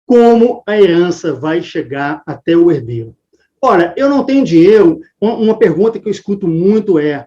Como a herança vai chegar até o herdeiro? Olha, eu não tenho dinheiro. Uma pergunta que eu escuto muito é: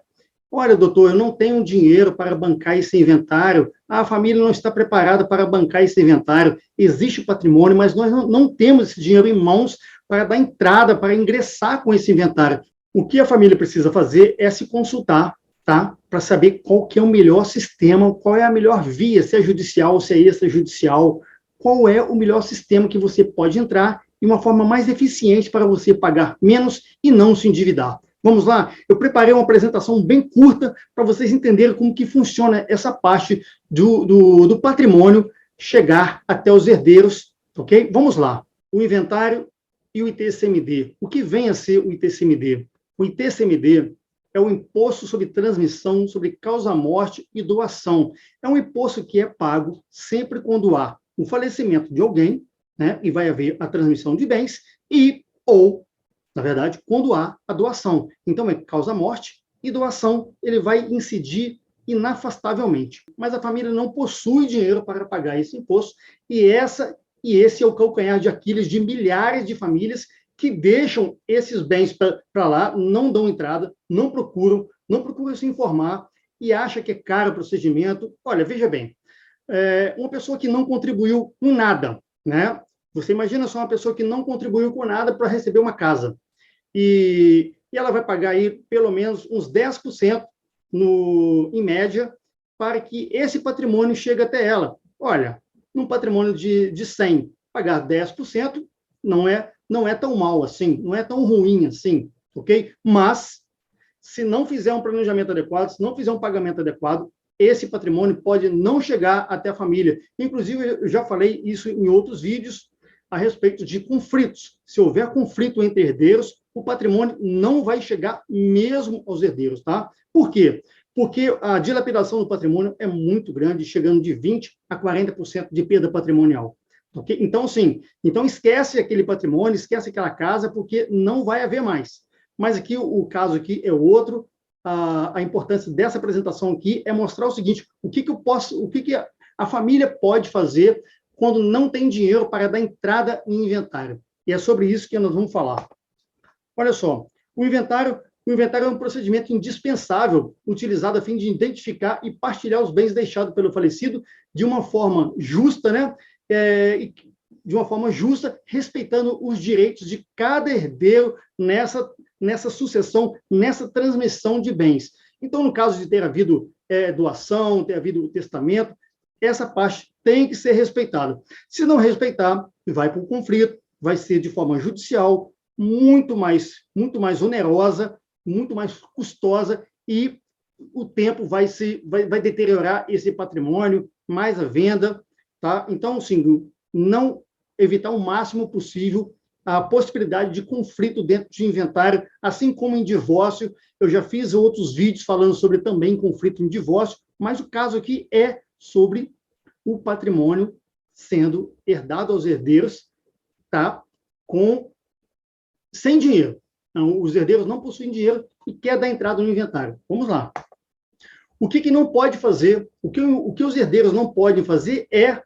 olha, doutor, eu não tenho dinheiro para bancar esse inventário. A família não está preparada para bancar esse inventário. Existe o patrimônio, mas nós não temos esse dinheiro em mãos para dar entrada, para ingressar com esse inventário. O que a família precisa fazer é se consultar, tá? Para saber qual que é o melhor sistema, qual é a melhor via, se é judicial, se é extrajudicial, qual é o melhor sistema que você pode entrar e uma forma mais eficiente para você pagar menos e não se endividar. Vamos lá? Eu preparei uma apresentação bem curta para vocês entenderem como que funciona essa parte do patrimônio chegar até os herdeiros, ok? Vamos lá. O inventário e o ITCMD. O que vem a ser o ITCMD? O ITCMD é o Imposto sobre Transmissão, sobre Causa-Morte e Doação. É um imposto que é pago sempre quando há o falecimento de alguém, né, e vai haver a transmissão de bens, ou, na verdade, quando há a doação. Então, é causa-morte e doação, ele vai incidir inafastavelmente. Mas a família não possui dinheiro para pagar esse imposto, e esse é o calcanhar de Aquiles de milhares de famílias que deixam esses bens para lá, não dão entrada, não procuram se informar e acha que é caro o procedimento. Olha, veja bem, uma pessoa que não contribuiu com nada, né? Você imagina só uma pessoa que não contribuiu com nada para receber uma casa. E ela vai pagar aí pelo menos uns 10% em média para que esse patrimônio chegue até ela. Olha, num patrimônio de 100, pagar 10% não é tão mal assim, não é tão ruim assim, ok? Mas, se não fizer um planejamento adequado, se não fizer um pagamento adequado, esse patrimônio pode não chegar até a família. Inclusive, eu já falei isso em outros vídeos a respeito de conflitos. Se houver conflito entre herdeiros, o patrimônio não vai chegar mesmo aos herdeiros, tá? Por quê? Porque a dilapidação do patrimônio é muito grande, chegando de 20% a 40% de perda patrimonial. Okay? Então, sim, esquece aquele patrimônio, esquece aquela casa, porque não vai haver mais. Mas aqui, o caso aqui é outro. A importância dessa apresentação aqui é mostrar o seguinte: o que a família pode fazer quando não tem dinheiro para dar entrada em inventário. E é sobre isso que nós vamos falar. Olha só, o inventário é um procedimento indispensável utilizado a fim de identificar e partilhar os bens deixados pelo falecido de uma forma justa, né? De uma forma justa, respeitando os direitos de cada herdeiro nessa sucessão, nessa transmissão de bens. Então, no caso de ter havido doação, ter havido testamento, essa parte tem que ser respeitada. Se não respeitar, vai para o conflito, vai ser de forma judicial, muito mais onerosa, muito mais custosa, e o tempo vai deteriorar esse patrimônio, mais a venda, tá? Então, sim, não evitar o máximo possível a possibilidade de conflito dentro de inventário, assim como em divórcio. Eu já fiz outros vídeos falando sobre também conflito em divórcio, mas o caso aqui é sobre o patrimônio sendo herdado aos herdeiros, tá? Sem dinheiro. Então, os herdeiros não possuem dinheiro e quer dar entrada no inventário. Vamos lá. O que não pode fazer, o que os herdeiros não podem fazer é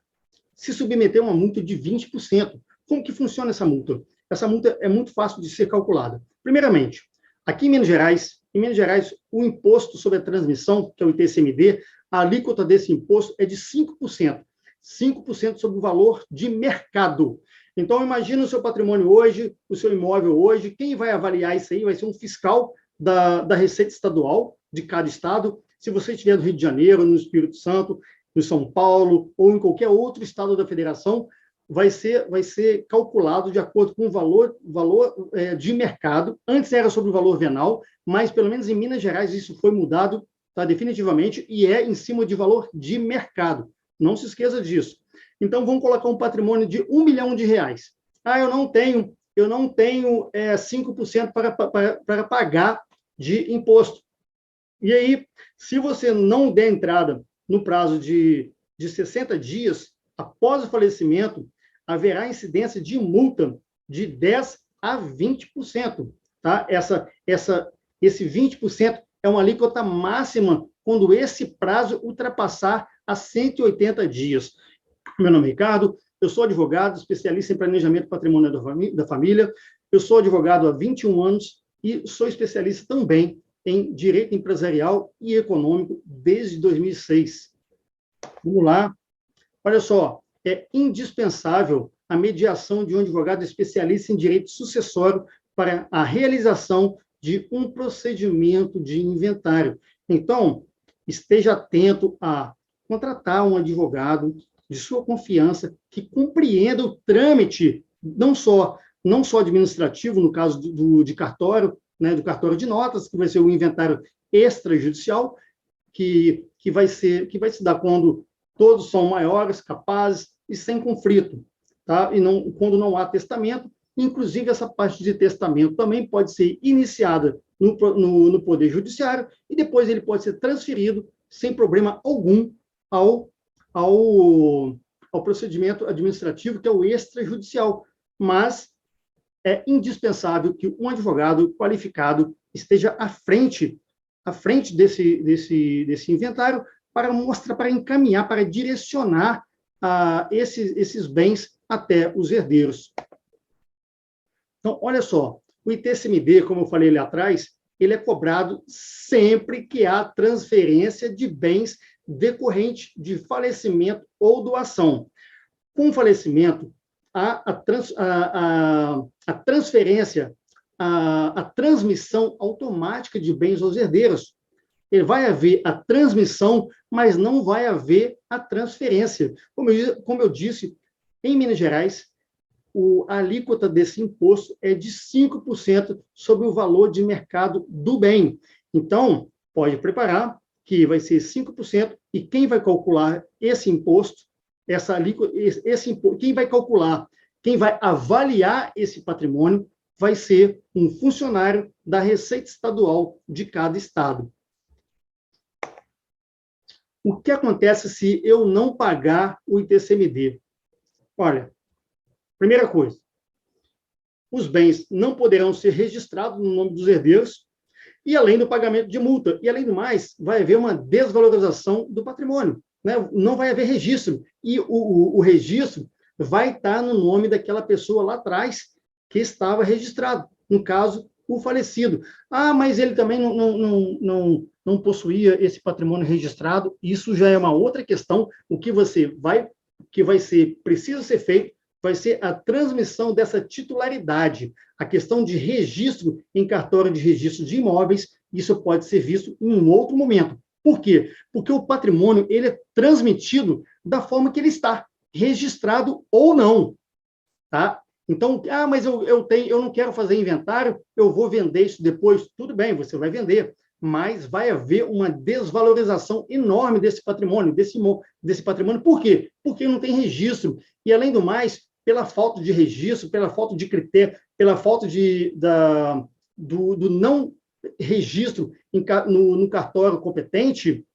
se submeter a uma multa de 20%. Como que funciona essa multa? Essa multa é muito fácil de ser calculada. Primeiramente, aqui em Minas Gerais, o imposto sobre a transmissão, que é o ITCMD, a alíquota desse imposto é de 5%. 5% sobre o valor de mercado. Então, imagina o seu patrimônio hoje, o seu imóvel hoje, quem vai avaliar isso aí vai ser um fiscal da Receita Estadual de cada estado. Se você estiver no Rio de Janeiro, no Espírito Santo, no São Paulo ou em qualquer outro estado da federação, vai ser calculado de acordo com o valor de mercado. Antes era sobre o valor venal, mas pelo menos em Minas Gerais isso foi mudado, tá, definitivamente, e é em cima de valor de mercado. Não se esqueça disso. Então, vamos colocar um patrimônio de R$1 milhão. Eu não tenho 5% para pagar de imposto. E aí, se você não der entrada no prazo de 60 dias, após o falecimento, haverá incidência de multa de 10% a 20%. Tá? Esse 20% é uma alíquota máxima quando esse prazo ultrapassar a 180 dias. Meu nome é Ricardo, eu sou advogado, especialista em planejamento patrimonial da família, eu sou advogado há 21 anos e sou especialista também em direito empresarial e econômico desde 2006. Vamos lá. Olha só, é indispensável a mediação de um advogado especialista em direito sucessório para a realização de um procedimento de inventário. Então, esteja atento a contratar um advogado de sua confiança que compreenda o trâmite, não só administrativo, no caso de cartório, né, do cartório de notas, que vai ser o inventário extrajudicial, que vai se dar quando todos são maiores, capazes e sem conflito, tá? E não, quando não há testamento, inclusive essa parte de testamento também pode ser iniciada no Poder Judiciário e depois ele pode ser transferido sem problema algum ao procedimento administrativo, que é o extrajudicial. Mas é indispensável que um advogado qualificado esteja à frente desse inventário para mostrar, para encaminhar, para direcionar esses bens até os herdeiros. Então, olha só, o ITCMD, como eu falei ali atrás, ele é cobrado sempre que há transferência de bens decorrente de falecimento ou doação. Com o falecimento, a transferência, a transmissão automática de bens aos herdeiros. Vai haver a transmissão, mas não vai haver a transferência. Como eu disse, em Minas Gerais, a alíquota desse imposto é de 5% sobre o valor de mercado do bem. Então, pode preparar que vai ser 5%, e quem vai calcular esse imposto, essa alíquota, quem vai calcular, quem vai avaliar esse patrimônio, vai ser um funcionário da Receita Estadual de cada estado. O que acontece se eu não pagar o ITCMD? Olha, primeira coisa, os bens não poderão ser registrados no nome dos herdeiros, e além do pagamento de multa. E, além do mais, vai haver uma desvalorização do patrimônio, né? Não vai haver registro. E o registro vai estar no nome daquela pessoa lá atrás que estava registrado. No caso, o falecido. Ah, mas ele também não possuía esse patrimônio registrado. Isso já é uma outra questão. O que precisa ser feito vai ser a transmissão dessa titularidade, a questão de registro em cartório de registro de imóveis. Isso pode ser visto em um outro momento. Por quê? Porque o patrimônio ele é transmitido da forma que ele está, registrado ou não. Tá? Então, mas eu não quero fazer inventário, eu vou vender isso depois. Tudo bem, você vai vender, mas vai haver uma desvalorização enorme desse patrimônio, desse patrimônio. Por quê? Porque não tem registro. E, além do mais, pela falta de registro, pela falta de critério, pela falta do não registro no cartório competente,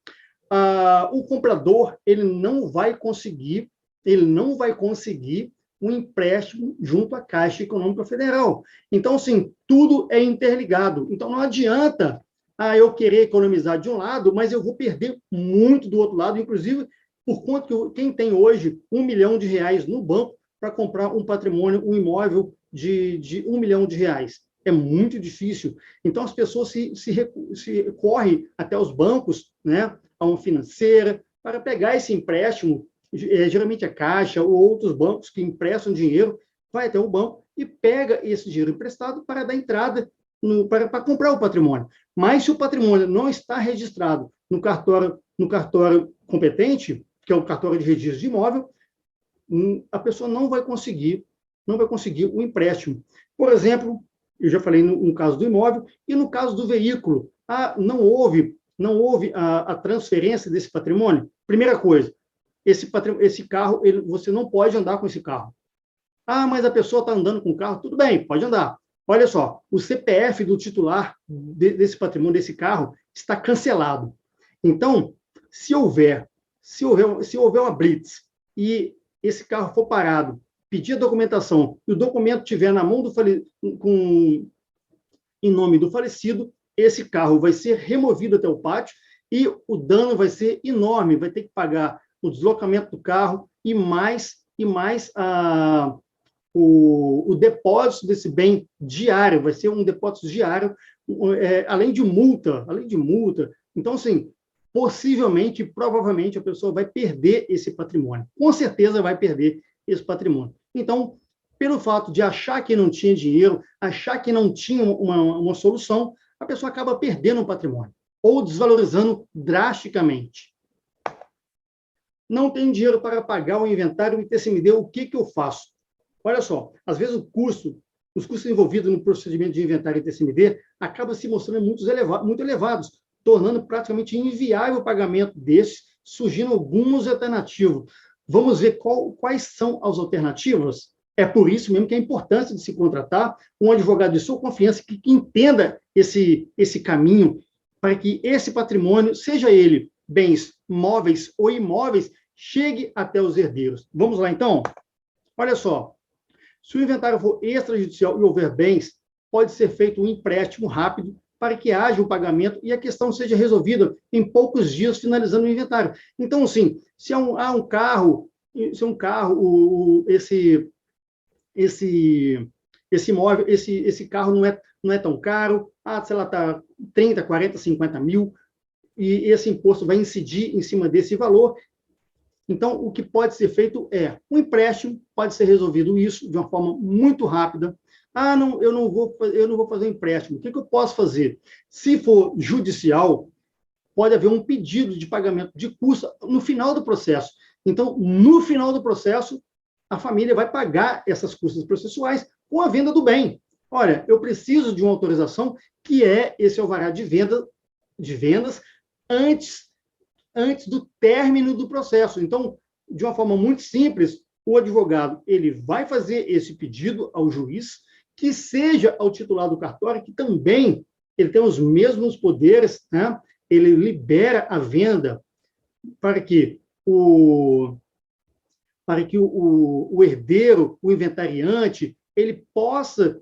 o comprador ele não vai conseguir um empréstimo junto à Caixa Econômica Federal. Então, assim, tudo é interligado. Então, não adianta eu querer economizar de um lado, mas eu vou perder muito do outro lado, inclusive por conta que quem tem hoje R$ 1 milhão no banco para comprar um patrimônio, um imóvel de R$ 1 milhão. É muito difícil. Então, as pessoas se correm até os bancos, né, a uma financeira, para pegar esse empréstimo, geralmente a Caixa ou outros bancos que emprestam dinheiro, vai até o banco e pega esse dinheiro emprestado para dar entrada, para comprar o patrimônio. Mas se o patrimônio não está registrado no cartório competente, que é o cartório de registro de imóvel, a pessoa não vai conseguir o empréstimo. Por exemplo, eu já falei no caso do imóvel, e no caso do veículo, não houve a transferência desse patrimônio. Primeira coisa, esse carro, você não pode andar com esse carro. Mas a pessoa está andando com o carro, tudo bem, pode andar. Olha só, o CPF do titular desse patrimônio, desse carro, está cancelado. Então, se houver uma blitz e esse carro for parado, pedir a documentação e o documento estiver na mão em nome do falecido, esse carro vai ser removido até o pátio e o dano vai ser enorme, vai ter que pagar o deslocamento do carro e mais e mais o depósito desse bem diário, vai ser um depósito diário, além de multa. Então, assim, possivelmente, provavelmente, a pessoa vai perder esse patrimônio. Com certeza vai perder esse patrimônio. Então, pelo fato de achar que não tinha dinheiro, achar que não tinha uma solução, a pessoa acaba perdendo o patrimônio ou desvalorizando drasticamente. Não tem dinheiro para pagar o inventário e TCMD, o que eu faço? Olha só, às vezes os custos envolvidos no procedimento de inventário e TCMD acabam se mostrando muito elevados, tornando praticamente inviável o pagamento desses, surgindo algumas alternativas. Vamos ver quais são as alternativas? É por isso mesmo que é importante de se contratar um advogado de sua confiança que entenda esse caminho para que esse patrimônio, seja ele bens móveis ou imóveis, chegue até os herdeiros. Vamos lá, então? Olha só, se o inventário for extrajudicial e houver bens, pode ser feito um empréstimo rápido para que haja um pagamento e a questão seja resolvida em poucos dias, finalizando o inventário. Então, assim, se há um carro, esse imóvel, esse carro não é tão caro, sei lá, está 30, 40, 50 mil, e esse imposto vai incidir em cima desse valor. Então, o que pode ser feito é um empréstimo, pode ser resolvido isso de uma forma muito rápida. Não, eu não vou fazer um empréstimo. O que eu posso fazer? Se for judicial, pode haver um pedido de pagamento de custo no final do processo. Então, no final do processo, a família vai pagar essas custas processuais com a venda do bem. Olha, eu preciso de uma autorização que é esse alvará de vendas antes do término do processo. Então, de uma forma muito simples, o advogado ele vai fazer esse pedido ao juiz, que seja ao titular do cartório, que também ele tem os mesmos poderes, né? Ele libera a venda para que o herdeiro, o inventariante, ele possa,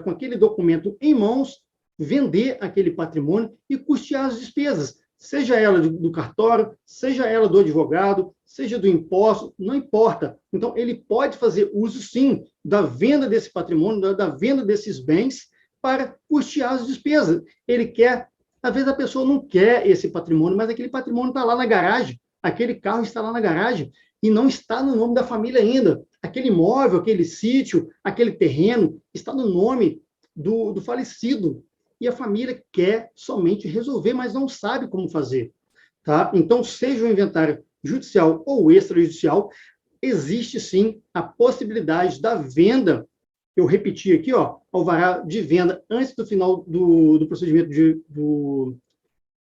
com aquele documento em mãos, vender aquele patrimônio e custear as despesas, seja ela do cartório, seja ela do advogado, seja do imposto, não importa. Então, ele pode fazer uso, sim, da venda desse patrimônio, da venda desses bens, para custear as despesas. Ele quer, às vezes a pessoa não quer esse patrimônio, mas aquele patrimônio está lá na garagem, aquele carro está lá na garagem, e não está no nome da família ainda. Aquele imóvel, aquele sítio, aquele terreno, está no nome do falecido. E a família quer somente resolver, mas não sabe como fazer. Tá? Então, seja o inventário judicial ou extrajudicial, existe sim a possibilidade da venda. Eu repeti aqui, alvará de venda antes do final do procedimento,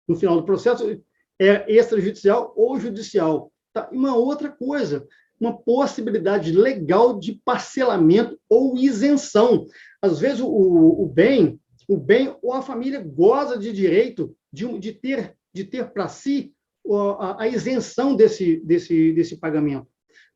no final do processo, é extrajudicial ou judicial. Tá? E uma outra coisa, uma possibilidade legal de parcelamento ou isenção. Às vezes, o bem ou a família goza de direito de ter para si a isenção desse pagamento.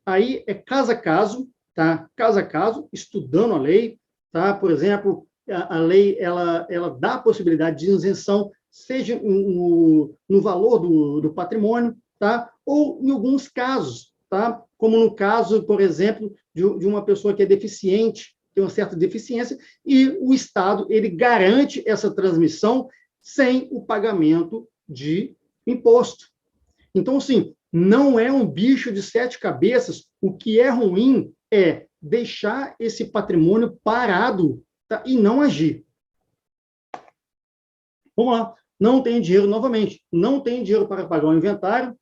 Aí é caso a caso, tá? Caso a caso, estudando a lei, tá? Por exemplo, a lei ela dá a possibilidade de isenção, seja no valor do patrimônio, tá? Ou em alguns casos, tá? Como no caso, por exemplo, de uma pessoa que é deficiente, tem uma certa deficiência, e o Estado ele garante essa transmissão sem o pagamento de imposto. Então, assim, não é um bicho de sete cabeças. O que é ruim é deixar esse patrimônio parado, tá? E não agir. Vamos lá. Não tem dinheiro, novamente, não tem dinheiro para pagar o inventário.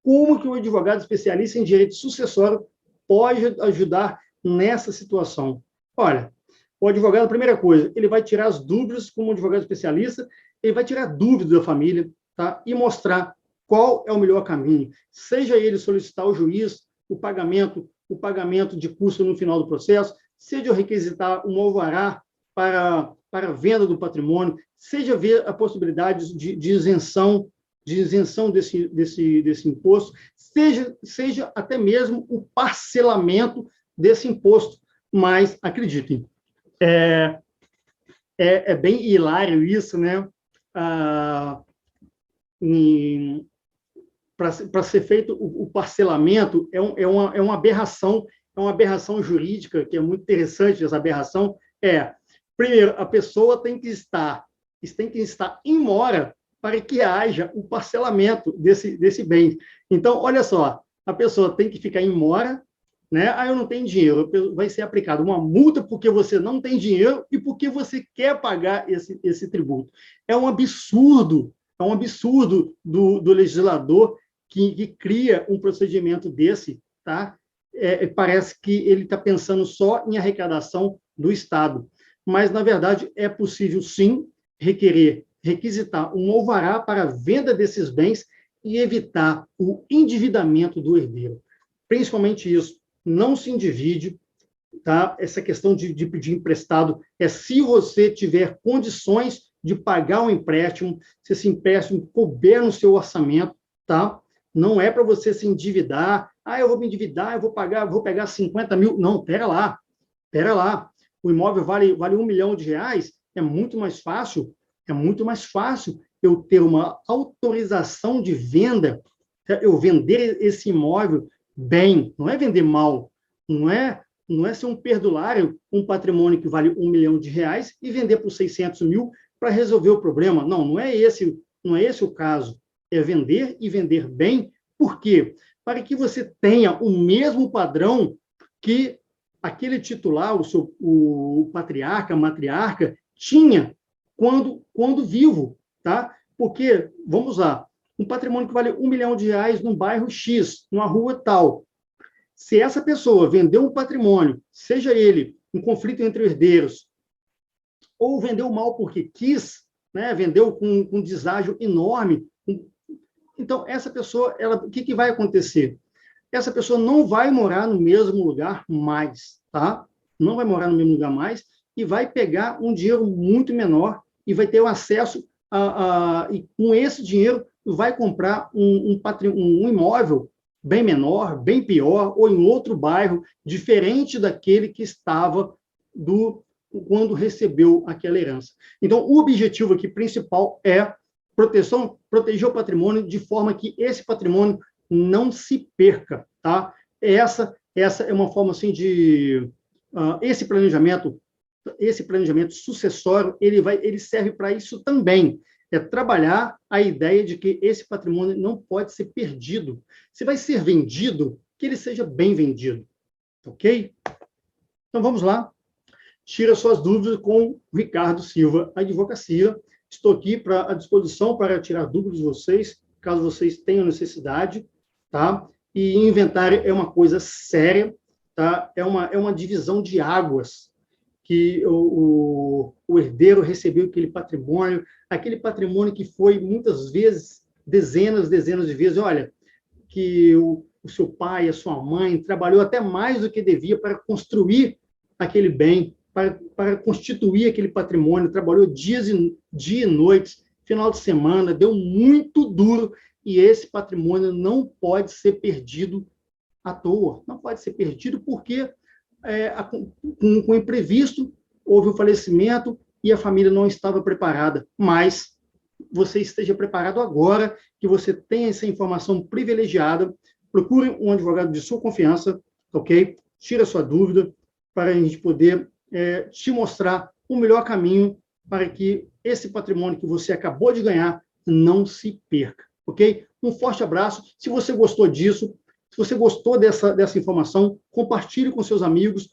Como que um advogado especialista em direito sucessório pode ajudar nessa situação? Olha, o advogado, a primeira coisa, ele vai tirar as dúvidas, como advogado especialista, ele vai tirar dúvidas da família, tá? E mostrar qual é o melhor caminho. Seja ele solicitar ao juiz o pagamento de custo no final do processo, seja requisitar um alvará para a venda do patrimônio, seja ver a possibilidade de isenção desse imposto, seja até mesmo o parcelamento desse imposto. Mas, acreditem, é bem hilário isso, né? para ser feito o parcelamento, é uma aberração jurídica, que é muito interessante essa aberração, primeiro, a pessoa tem que estar em mora para que haja o parcelamento desse bem. Então, olha só, a pessoa tem que ficar em mora, né? Eu não tenho dinheiro, vai ser aplicada uma multa porque você não tem dinheiro e porque você quer pagar esse tributo. É um absurdo do legislador que cria um procedimento desse, tá? Parece que ele está pensando só em arrecadação do Estado. Mas, na verdade, é possível, sim, requisitar um alvará para a venda desses bens e evitar o endividamento do herdeiro. Principalmente isso, não se endivide, tá? Essa questão de pedir emprestado se você tiver condições de pagar um empréstimo, se esse empréstimo couber no seu orçamento, tá? Não é para você se endividar, eu vou me endividar, vou pegar 50 mil. Não, pera lá. O imóvel vale R$1 milhão, é muito mais fácil eu ter uma autorização de venda, eu vender esse imóvel bem, não é vender mal, não é ser um perdulário, um patrimônio que vale R$1 milhão e vender por 600 mil para resolver o problema. Não é esse o caso. É vender e vender bem. Por quê? Para que você tenha o mesmo padrão que aquele titular, o patriarca, a matriarca, tinha quando vivo, tá? Porque, vamos lá, um patrimônio que vale R$1 milhão num bairro X, numa rua tal. Se essa pessoa vendeu um patrimônio, seja ele um conflito entre herdeiros, ou vendeu mal porque quis, né? Vendeu com um deságio enorme, então, essa pessoa, o que vai acontecer? Essa pessoa não vai morar no mesmo lugar mais, tá? Não vai morar no mesmo lugar mais e vai pegar um dinheiro muito menor e vai ter o acesso e com esse dinheiro vai comprar um imóvel bem menor, bem pior, ou em outro bairro, diferente daquele que estava quando recebeu aquela herança. Então, o objetivo aqui principal é proteger o patrimônio de forma que esse patrimônio não se perca, tá? Essa é uma forma assim esse planejamento sucessório, ele serve para isso também. Trabalhar a ideia de que esse patrimônio não pode ser perdido. Se vai ser vendido, que ele seja bem vendido, ok? Então vamos lá. Tira suas dúvidas com o Ricardo Silva, Advocacia. Estou aqui à disposição para tirar dúvidas de vocês, caso vocês tenham necessidade, tá? E inventário é uma coisa séria, tá? É uma divisão de águas que o herdeiro recebeu aquele patrimônio que foi, muitas vezes, dezenas de vezes, olha, que o seu pai, a sua mãe, trabalhou até mais do que devia para construir aquele bem, para constituir aquele patrimônio, trabalhou dia e noites, final de semana, deu muito duro, e esse patrimônio não pode ser perdido à toa. Não pode ser perdido porque, com o imprevisto, houve um falecimento e a família não estava preparada. Mas você esteja preparado agora, que você tenha essa informação privilegiada, procure um advogado de sua confiança, ok? Tira a sua dúvida, para a gente poder te mostrar o melhor caminho para que esse patrimônio que você acabou de ganhar não se perca, ok? Um forte abraço. Se você gostou disso, se você gostou dessa informação, compartilhe com seus amigos.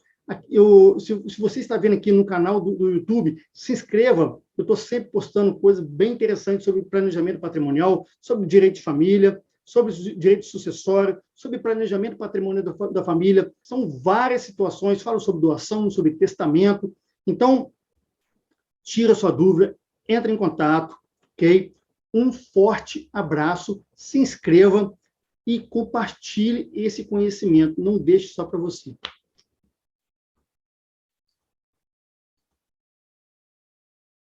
Se você está vendo aqui no canal do YouTube, se inscreva. Eu estou sempre postando coisas bem interessantes sobre planejamento patrimonial, sobre direito de família, sobre direito sucessório, sobre planejamento patrimonial da família. São várias situações, falo sobre doação, sobre testamento. Então, tira sua dúvida, entre em contato, ok? Um forte abraço, se inscreva e compartilhe esse conhecimento. Não deixe só para você.